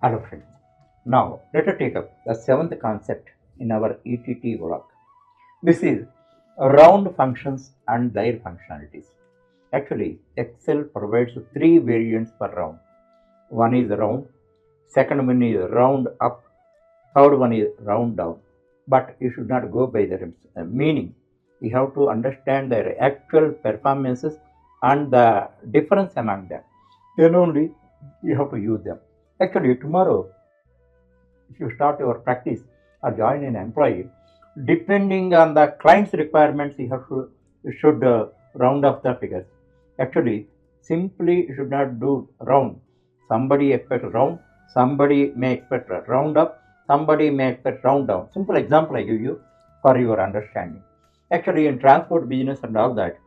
Hello friends. Now let us take up the seventh concept in our ETT block. This is round functions and their functionalities. Actually, Excel provides three variants for round. One is round, second one is round up, third one is round down. But you should not go by the meaning. You have to understand their actual performances and the difference among them. Then only you have to use them. Actually, tomorrow if you start your practice or join an employee, depending on the client's requirements, you should round up the figures. Actually, simply you should not do round. Somebody expect round, somebody may expect round up, somebody may expect round down. Simple example I give you for your understanding. Actually, in transport business and all that,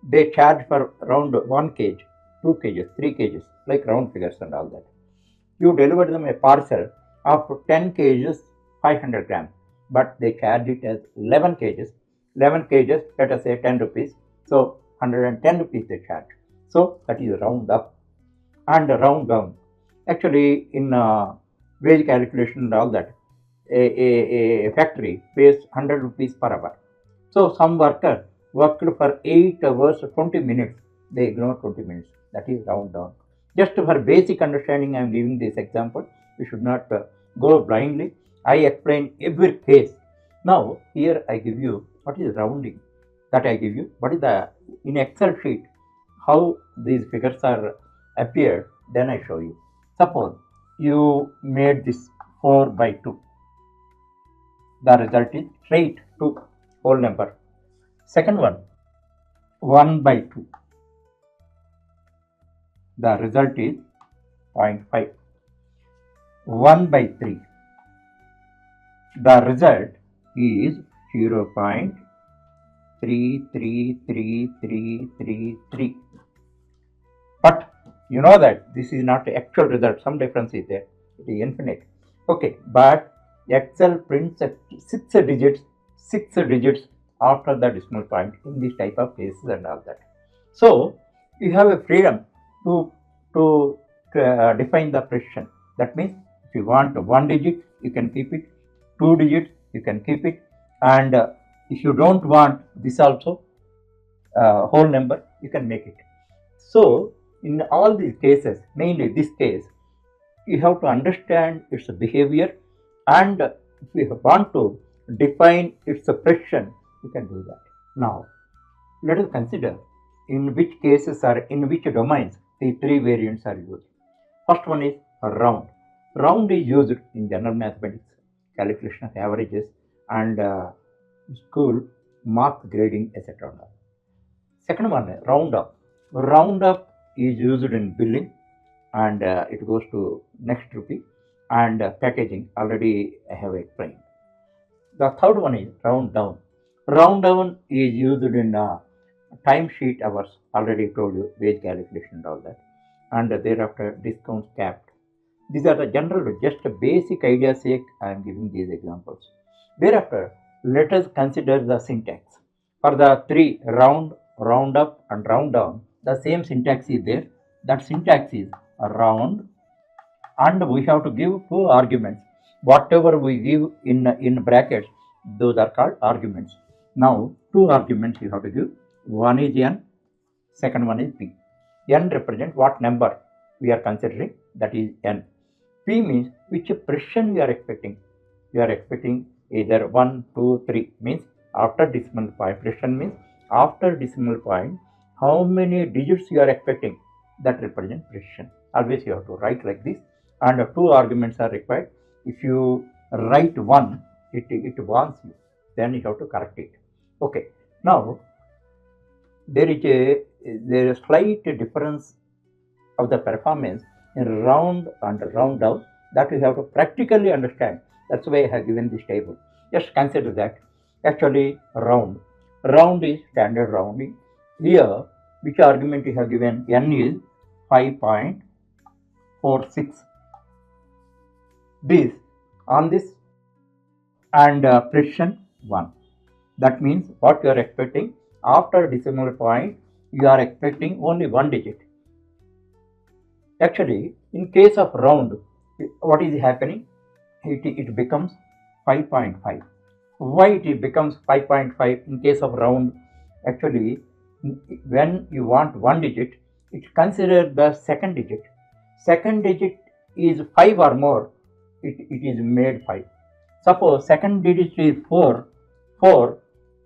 they charge for round 1 kg, 2 kgs, 3 kgs, like round figures and all that. You deliver them a parcel of 10 kgs 500 grams, but they charge it as 11 kgs. 11 kgs, let us say 10 rupees. So 110 rupees they charge. So that is round up and round down. Actually, in wage calculation and all that, a factory pays 100 rupees per hour. So some worker worked for 8 hours 20 minutes. They ignore 20 minutes. That is round down. Just for basic understanding, I am giving this example. You should not go blindly. I explain every case. Now here I give you what is rounding. That I give you. What is the in Excel sheet how these figures are appeared. Then I show you. Suppose you made this 4 by 2. The result is straight 2 whole number. Second one 1 by 2. The result is 0.5. 1 by 3. The result is 0.333333. But you know that this is not the actual result. Some difference is there. It is infinite. Okay, but Excel prints 6 digits after the decimal point in this type of cases and all that. So you have a freedom to define the precision. That means if you want 1 digit, you can keep it. 2 digits, you can keep it. And if you don't want this also, whole number, you can make it. So in all these cases, mainly this case, you have to understand its behavior, and if you want to define its precision, you can do that. Now let us consider in which cases or in which domains the three variants are used. First one is round. Round is used in general mathematics, calculation of averages, and school mark grading, etc. Second one, round up. Round up is used in billing, and it goes to next rupee, and packaging already I have explained. The third one is round down. Round down is used in time sheet hours, already told you, wage calculation and all that, and thereafter discounts capped. These are the general, just a basic idea sake I am giving these examples. Thereafter, let us consider the syntax. For the three round, round up and round down, the same syntax is there. That syntax is round, and we have to give two arguments. Whatever we give in brackets, those are called arguments. Now two arguments you have to give. One is n, second one is p. N represents what number we are considering, that is n. P means which precision we are expecting. We are expecting either 1, 2, 3, means after decimal point. Precision means after decimal point how many digits you are expecting, that represents precision. Always you have to write like this, and two arguments are required. If you write one, it warns you, then you have to correct it. Okay, now there is a slight difference of the performance in round and round down, that you have to practically understand. That's why I have given this table. Just consider that. Actually, round is standard rounding. Here, which argument you have given? N is 5.46. This on this, and precision 1. That means what you are expecting after decimal point, you are expecting only 1 digit. Actually, in case of round, what is happening? It becomes 5.5. Why it becomes 5.5 in case of round? Actually, when you want one digit, it consider the second digit. Second digit is 5 or more, it is made 5. Suppose second digit is 4,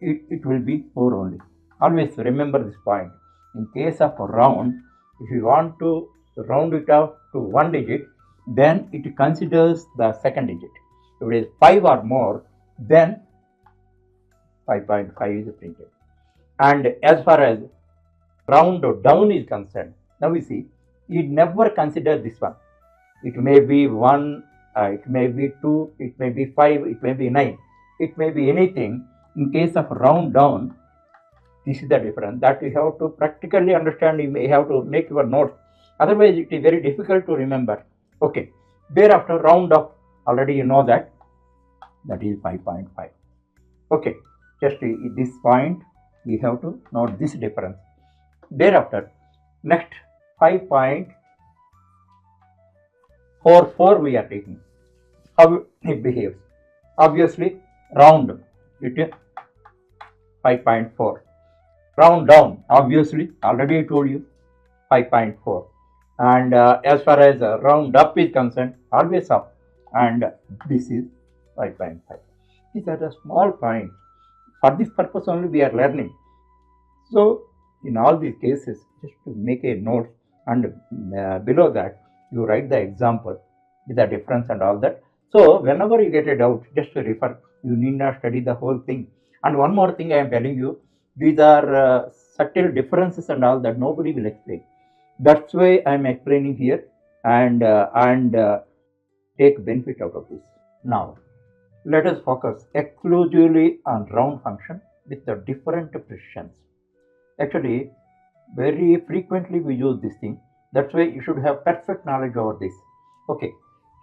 it will be 4 only. Always remember this point. In case of a round, if you want to round it up to one digit, then it considers the second digit. If it is 5 or more, then 5.5 is printed. And as far as round down is concerned, now we see, it never consider this one. It may be 1, it may be 2, it may be 5, it may be 9, it may be anything. In case of round down, this is the difference that you have to practically understand. You may have to make your notes, otherwise it is very difficult to remember. Okay, thereafter round up, already you know that is 5.5. Okay, just this point we have to note this difference. Thereafter, next 5.44 we are taking. How it behaves? Obviously, round it is 5.4. Round down, obviously, already I told you 5.4. And as far as round up is concerned, always up, and this is 5.5. These are the small points. For this purpose only we are learning. So in all these cases, just to make a note, and below that you write the example with the difference and all that. So whenever you get a doubt, just to refer. You need not study the whole thing. And one more thing I am telling you, these are subtle differences and all that nobody will explain. That's why I am explaining here, and take benefit out of this. Now let us focus exclusively on round function with the different precisions. Actually, very frequently we use this thing. That's why you should have perfect knowledge over this. Okay,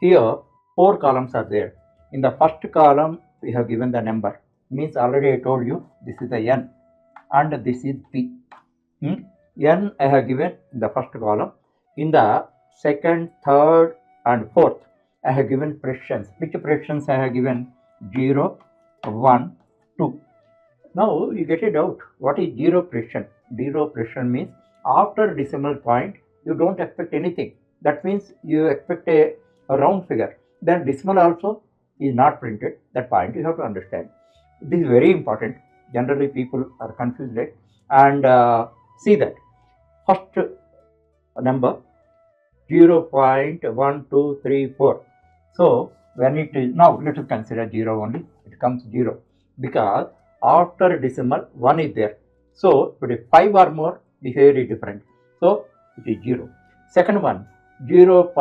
here 4 columns are there. In the first column we have given the number, means already I told you this is the n and this is p. N I have given in the first column. In the second, third and fourth I have given precisions. Which precisions I have given? 0, 1, 2. Now you get a doubt. What is 0 precision? 0 precision means after decimal point you don't expect anything. That means you expect a round figure. Then decimal also is not printed. That point you have to understand. This is very important. Generally people are confused, and see that first number 0.1234. So when it is, now let us consider 0 only. It comes 0 because after decimal 1 is there. So if it is 5 or more, behavior is different. So it is 0. Second one, 0.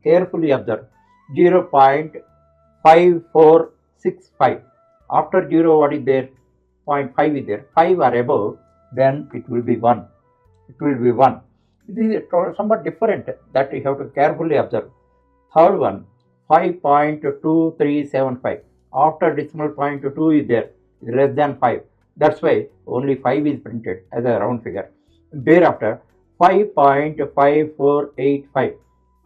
Carefully observe, 0.5465. After 0, what is there? 0.5 is there. 5 or above, then it will be 1. It will be 1. This is somewhat different, that you have to carefully observe. Third one, 5.2375. After decimal point 2 is there, is less than 5. That's why only 5 is printed as a round figure. Thereafter, 5.5485.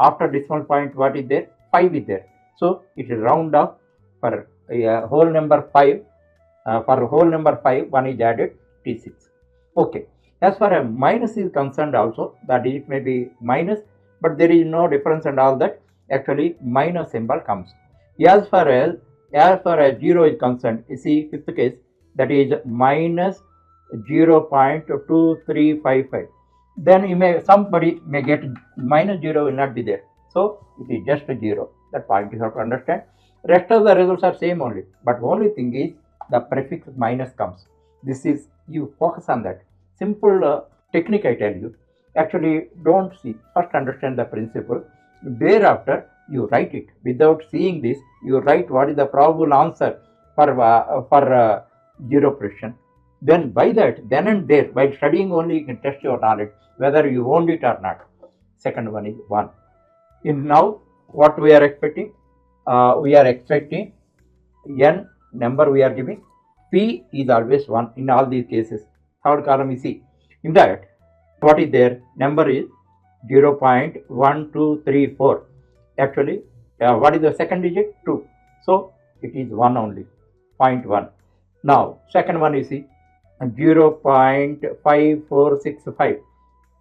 After decimal point, what is there? 5 is there. So it is round up for whole number 5. For whole number 5, 1 is added, it is 6. Okay. As far as minus is concerned also, the digit may be minus, but there is no difference and all that. Actually, minus symbol comes. As far as 0 is concerned, you see fifth case, that is minus 0.2355. Then somebody may get minus 0 will not be there. So it is just a 0. That point you have to understand. Rest of the results are same only, but only thing is the prefix minus comes. This is, you focus on that. Simple technique I tell you. Actually, don't see. First understand the principle. Thereafter, you write it. Without seeing this, you write what is the probable answer for 0 precision. Then by that, then and there, by studying only, you can test your knowledge whether you owned it or not. Second one is 1. In now, what we are expecting? We are expecting n number we are giving. P is always 1 in all these cases. Third column is C. In that, what is there? Number is 0.1234. actually, what is the second digit? 2. So it is 1 only, 0.1. Now, second one you see, 0.5465.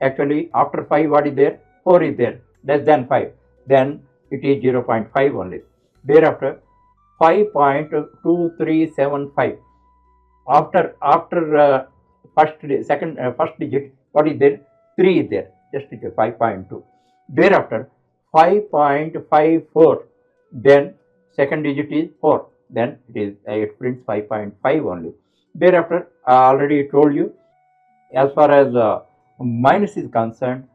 Actually, after 5, what is there? 4 is there, less than 5. Then it is 0.5 only. Thereafter, 5.2375. After first digit, what is there? 3 is there, just 5.2. Thereafter, 5.54. Then second digit is 4. Then it prints 5.5 only. Thereafter, I already told you, as far as minus is concerned,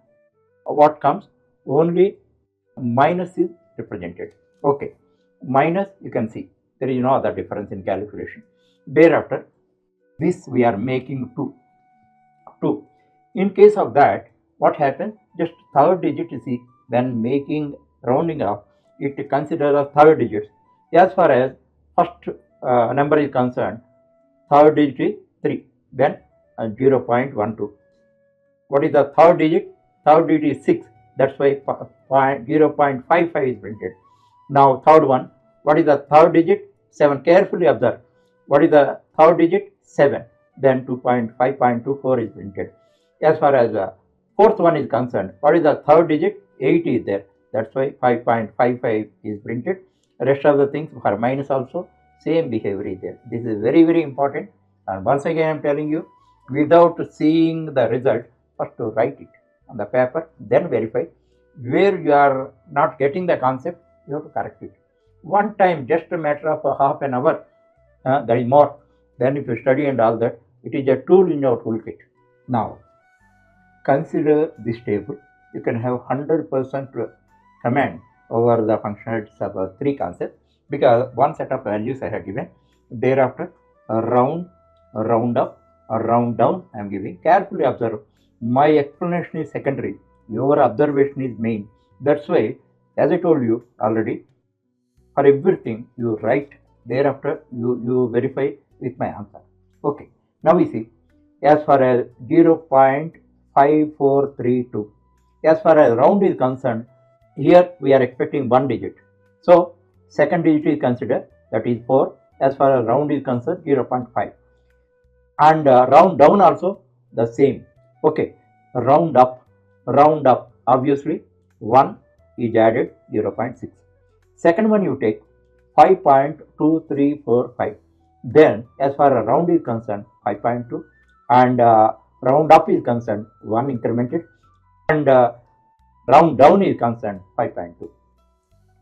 what comes? Only minus is represented. Okay, minus, you can see there is no other difference in calculation. Thereafter, this we are making 2. In case of that, what happens? Just third digit you see, when making rounding up, it considers a third digit. As far as first number is concerned, third digit is 3, then 0.12. What is the third digit? Third digit is 6, that's why 0.55 is printed. Now third one, what is the third digit? 7. Carefully observe. What is the third digit? 7. Then 5.24 is printed. As far as fourth one is concerned, what is the third digit? 8 is there. That's why 5.55 is printed. Rest of the things for minus also, same behavior is there. This is very, very important. And once again, I am telling you, without seeing the result, first to write it on the paper, then verify. Where you are not getting the concept, you have to correct it. One time, just a matter of half an hour, that is more. Then if you study and all that, it is a tool in your toolkit. Now, consider this table. You can have 100% command over the functionalities of 3 concepts, because one set of values I have given. Thereafter, round, round up, round down I am giving. Carefully observe. My explanation is secondary. Your observation is main. That's why, as I told you already, for everything you write. Thereafter, you verify with my answer. Okay. Now we see, as far as 0.5432, as far as round is concerned, here we are expecting 1 digit. So second digit is considered, that is 4. As far as round is concerned, 0.5. And round down also the same. Okay. Round up, obviously 1 is added, 0.6. Second one you take 5.2345. Then as far as round is concerned, 5.2. And round up is concerned, 1 incremented. And round down is concerned, 5.2.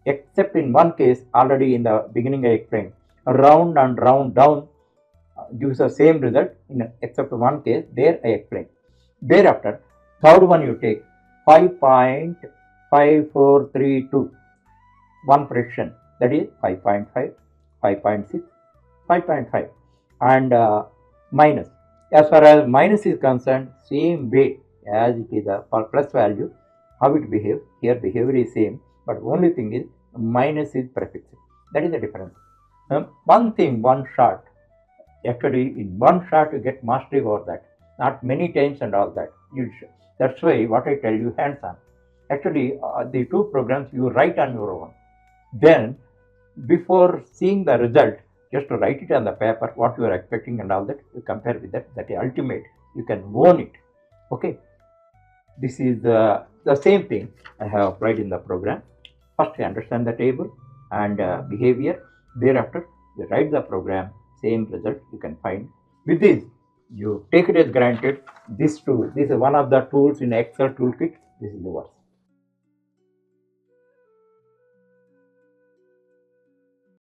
Except in one case, already in the beginning I explained, round and round down gives the same result, except one case, there I explained. Thereafter, third one you take 5.5432, one fraction, that is 5.5, 5.6, 5.5. And minus. As far as minus is concerned, same way as it is a plus value, how it behaves. Here behavior is same, but only thing is minus is prefixed. That is the difference. One thing, one shot. Actually, in one shot you get mastery over that. Not many times and all that. That's why what I tell you, hands-on. Actually, the 2 programs you write on your own. Then, before seeing the result, just to write it on the paper, what you are expecting and all that, you compare with that. That is ultimate. You can own it. Okay. This is the same thing I have applied in the program. First, you understand the table and behavior. Thereafter, you write the program. Same result you can find. With this, you take it as granted. This tool, this is one of the tools in Excel toolkit. This is yours.